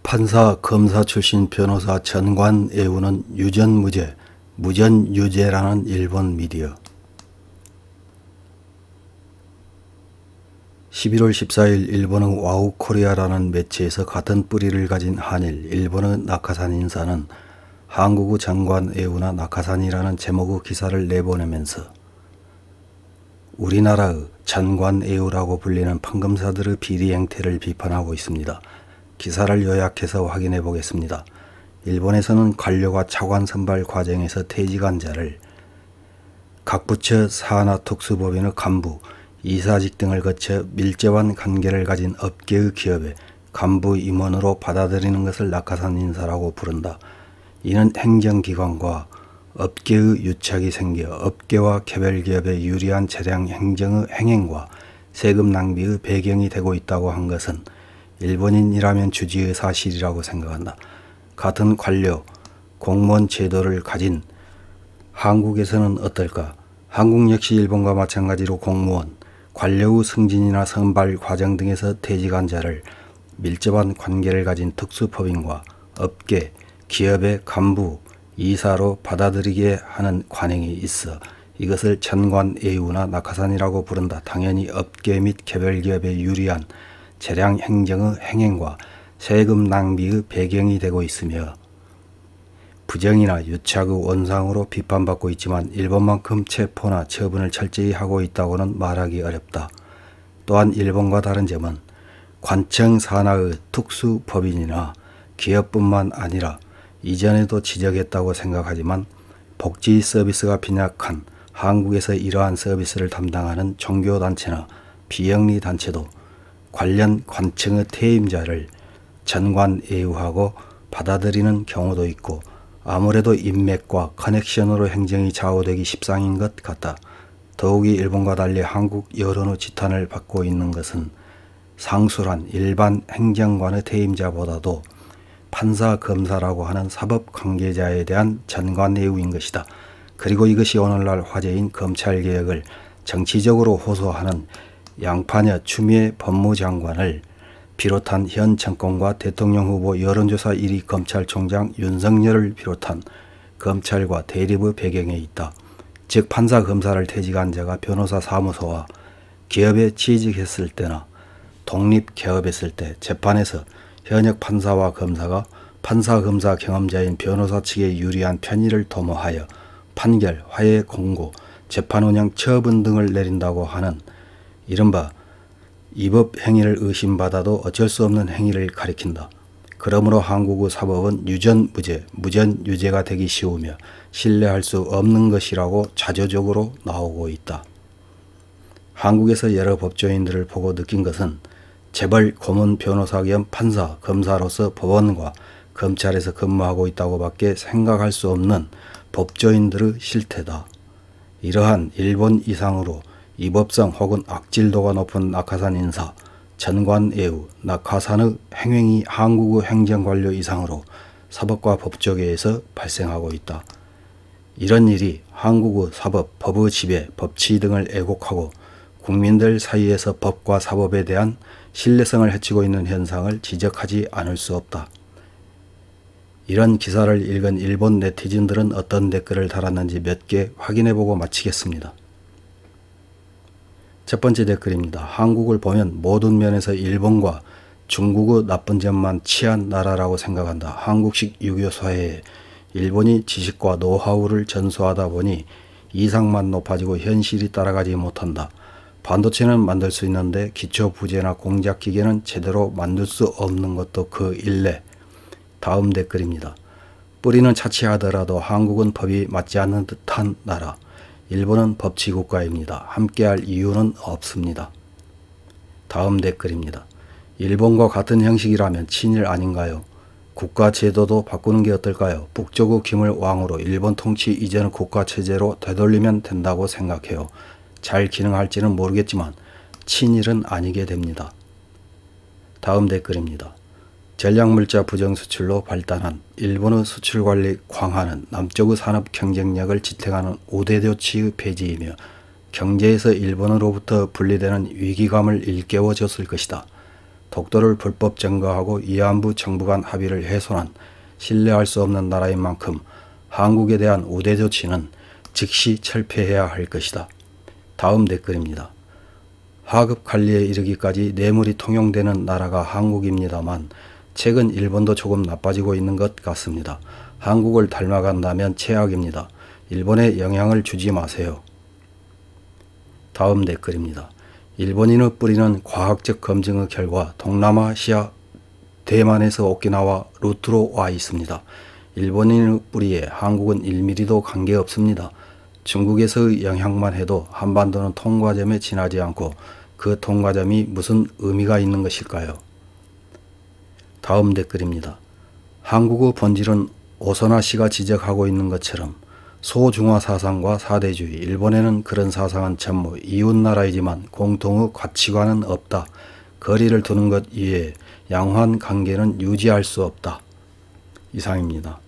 판사, 검사 출신 변호사 전관예우는 유전무죄, 무전유죄라는 일본 미디어. 11월 14일 일본의 와우코리아라는 매체에서 같은 뿌리를 가진 한일, 일본의 나카산 인사는 한국의 전관예우나 나카산이라는 제목의 기사를 내보내면서 우리나라의 전관예우라고 불리는 판검사들의 비리 행태를 비판하고 있습니다. 기사를 요약해서 확인해 보겠습니다. 일본에서는 관료가 차관 선발 과정에서 퇴직한 자를 각 부처 산하 특수법인의 간부, 이사직 등을 거쳐 밀접한 관계를 가진 업계의 기업의 간부 임원으로 받아들이는 것을 나카산 인사라고 부른다. 이는 행정기관과 업계의 유착이 생겨 업계와 개별기업에 유리한 차량 행정의 행행과 세금 낭비의 배경이 되고 있다고 한 것은 일본인이라면 주지의 사실이라고 생각한다. 같은 관료, 공무원 제도를 가진 한국에서는 어떨까? 한국 역시 일본과 마찬가지로 공무원, 관료의 승진이나 선발 과정 등에서 퇴직한 자를 밀접한 관계를 가진 특수법인과 업계, 기업의 간부, 이사로 받아들이게 하는 관행이 있어 이것을 전관예우나 나카산이라고 부른다. 당연히 업계 및 개별기업에 유리한 차량 행정의 행행과 세금 낭비의 배경이 되고 있으며 부정이나 유착의 원상으로 비판받고 있지만 일본만큼 체포나 처분을 철저히 하고 있다고는 말하기 어렵다. 또한 일본과 다른 점은 관청 산하의 특수법인이나 기업뿐만 아니라 이전에도 지적했다고 생각하지만 복지 서비스가 빈약한 한국에서 이러한 서비스를 담당하는 종교단체나 비영리단체도 관련 관청의 퇴임자를 전관예우하고 받아들이는 경우도 있고 아무래도 인맥과 커넥션으로 행정이 좌우되기 십상인 것 같다. 더욱이 일본과 달리 한국 여론의 지탄을 받고 있는 것은 상술한 일반 행정관의 퇴임자보다도 판사, 검사라고 하는 사법 관계자에 대한 전관예우인 것이다. 그리고 이것이 오늘날 화제인 검찰개혁을 정치적으로 호소하는 양파녀 추미애 법무장관을 비롯한 현 정권과 대통령 후보 여론조사 1위 검찰총장 윤석열을 비롯한 검찰과 대립의 배경에 있다. 즉 판사, 검사를 퇴직한 자가 변호사 사무소와 기업에 취직했을 때나 독립개업했을 때 재판에서 현역 판사와 검사가 판사, 검사 경험자인 변호사 측에 유리한 편의를 도모하여 판결, 화해 공고, 재판 운영 처분 등을 내린다고 하는 이른바 위법 행위를 의심받아도 어쩔 수 없는 행위를 가리킨다. 그러므로 한국의 사법은 유전무죄, 무전유죄가 되기 쉬우며 신뢰할 수 없는 것이라고 자조적으로 나오고 있다. 한국에서 여러 법조인들을 보고 느낀 것은 재벌 고문 변호사 겸 판사, 검사로서 법원과 검찰에서 근무하고 있다고 밖에 생각할 수 없는 법조인들의 실태다. 이러한 일본 이상으로 위법성 혹은 악질도가 높은 나카산 인사, 전관예우, 나카산의 행행이 한국의 행정관료 이상으로 사법과 법조계에서 발생하고 있다. 이런 일이 한국의 사법, 법의 지배, 법치 등을 애곡하고 국민들 사이에서 법과 사법에 대한 신뢰성을 해치고 있는 현상을 지적하지 않을 수 없다. 이런 기사를 읽은 일본 네티즌들은 어떤 댓글을 달았는지 몇 개 확인해보고 마치겠습니다. 첫 번째 댓글입니다. 한국을 보면 모든 면에서 일본과 중국의 나쁜 점만 취한 나라라고 생각한다. 한국식 유교 사회에 일본이 지식과 노하우를 전수하다 보니 이상만 높아지고 현실이 따라가지 못한다. 반도체는 만들 수 있는데 기초 부재나 공작 기계는 제대로 만들 수 없는 것도 그 일례. 다음 댓글입니다. 뿌리는 차치하더라도 한국은 법이 맞지 않는 듯한 나라. 일본은 법치국가입니다. 함께할 이유는 없습니다. 다음 댓글입니다. 일본과 같은 형식이라면 친일 아닌가요? 국가 제도도 바꾸는 게 어떨까요? 북조국 김을 왕으로 일본 통치 이전의 국가체제로 되돌리면 된다고 생각해요. 잘 기능할지는 모르겠지만 친일은 아니게 됩니다. 다음 댓글입니다. 전략물자 부정수출로 발단한 일본의 수출관리 광화는 남쪽의 산업 경쟁력을 지탱하는 우대 조치의 폐지이며 경제에서 일본으로부터 분리되는 위기감을 일깨워줬을 것이다. 독도를 불법 점거하고 위안부 정부 간 합의를 훼손한 신뢰할 수 없는 나라인 만큼 한국에 대한 우대 조치는 즉시 철폐해야 할 것이다. 다음 댓글입니다. 하급 관리에 이르기까지 뇌물이 통용되는 나라가 한국입니다만 최근 일본도 조금 나빠지고 있는 것 같습니다. 한국을 닮아간다면 최악입니다. 일본에 영향을 주지 마세요. 다음 댓글입니다. 일본인의 뿌리는 과학적 검증의 결과 동남아시아 대만에서 오키나와 루트로 와 있습니다. 일본인의 뿌리에 한국은 1mm도 관계없습니다. 중국에서의 영향만 해도 한반도는 통과점에 지나지 않고 그 통과점이 무슨 의미가 있는 것일까요? 다음 댓글입니다. 한국의 본질은 오선화 씨가 지적하고 있는 것처럼 소중화 사상과 사대주의, 일본에는 그런 사상은 전무 이웃나라이지만 공통의 가치관은 없다. 거리를 두는 것 이외에 양호한 관계는 유지할 수 없다. 이상입니다.